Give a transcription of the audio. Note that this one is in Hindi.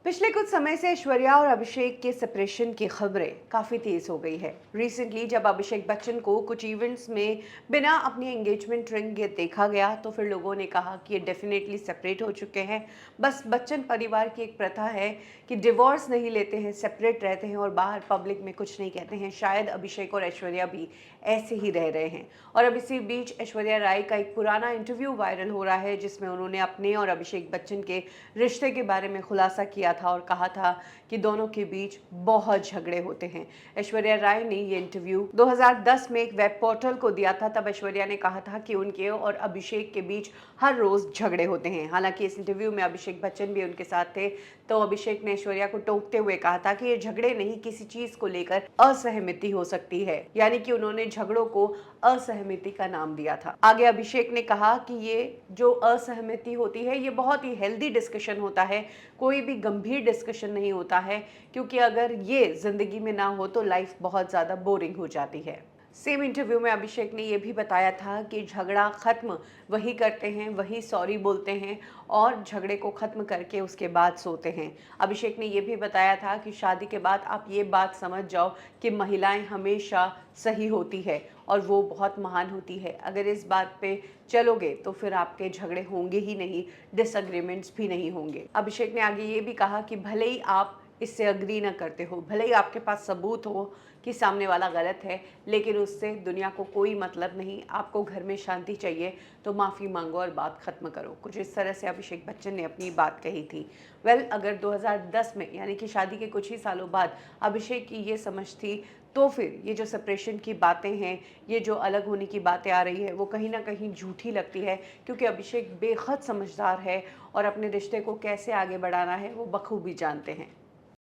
पिछले कुछ समय से ऐश्वर्या और अभिषेक के सेपरेशन की खबरें काफ़ी तेज़ हो गई है। रिसेंटली जब अभिषेक बच्चन को कुछ इवेंट्स में बिना अपनी एंगेजमेंट रिंग के देखा गया तो फिर लोगों ने कहा कि ये डेफिनेटली सेपरेट हो चुके हैं। बस बच्चन परिवार की एक प्रथा है कि डिवोर्स नहीं लेते हैं, सेपरेट रहते हैं और बाहर पब्लिक में कुछ नहीं कहते हैं। शायद अभिषेक और ऐश्वर्या भी ऐसे ही रह रहे हैं। और अब इसी बीच ऐश्वर्या राय का एक पुराना इंटरव्यू वायरल हो रहा है जिसमें उन्होंने अपने और अभिषेक बच्चन के रिश्ते के बारे में खुलासा किया था और कहा था कि दोनों के बीच बहुत झगड़े होते हैं। ऐश्वर्या राय ने ये इंटरव्यू 2010 में एक वेब पोर्टल को दिया था। तब ऐश्वर्या ने कहा था कि उनके और अभिषेक के बीच हर रोज झगड़े होते हैं। हालांकि इस इंटरव्यू में अभिषेक बच्चन भी उनके साथ थे, तो अभिषेक ने ऐश्वर्या को टोकते हुए कहा था कि ये झगड़े नहीं, किसी चीज को लेकर असहमति हो सकती है। यानी कि उन्होंने झगड़ों को असहमति का नाम दिया था। आगे अभिषेक ने कहा कि ये जो असहमति होती है ये बहुत ही हेल्दी डिस्कशन होता है, कोई भी गंभीर डिस्कशन नहीं होता है, क्योंकि अगर ये जिंदगी में ना हो तो लाइफ बहुत ज़्यादा बोरिंग हो जाती है। सेम इंटरव्यू में अभिषेक ने यह भी बताया था कि झगड़ा खत्म वही करते हैं, वही सॉरी बोलते हैं और झगड़े को खत्म करके उसके बाद सोते हैं। अभिषेक ने यह भी बताया था कि शादी के बाद आप ये बात समझ जाओ कि महिलाएं हमेशा सही होती है और वो बहुत महान होती है। अगर इस बात पे चलोगे तो फिर आपके झगड़े होंगे ही नहीं, डिसएग्रीमेंट्स भी नहीं होंगे। अभिषेक ने आगे ये भी कहा कि भले ही आप इससे अग्री ना करते हो, भले ही आपके पास सबूत हो कि सामने वाला गलत है, लेकिन उससे दुनिया को कोई मतलब नहीं। आपको घर में शांति चाहिए तो माफ़ी मांगो और बात खत्म करो। कुछ इस तरह से अभिषेक बच्चन ने अपनी बात कही थी। अगर 2010 में यानी कि शादी के कुछ ही सालों बाद अभिषेक की ये समझ थी, तो फिर ये जो सेपरेशन की बातें हैं, ये जो अलग होने की बातें आ रही है, वो कहीं ना कहीं झूठी लगती है, क्योंकि अभिषेक बेहद समझदार है और अपने रिश्ते को कैसे आगे बढ़ाना है वो बखूबी जानते हैं।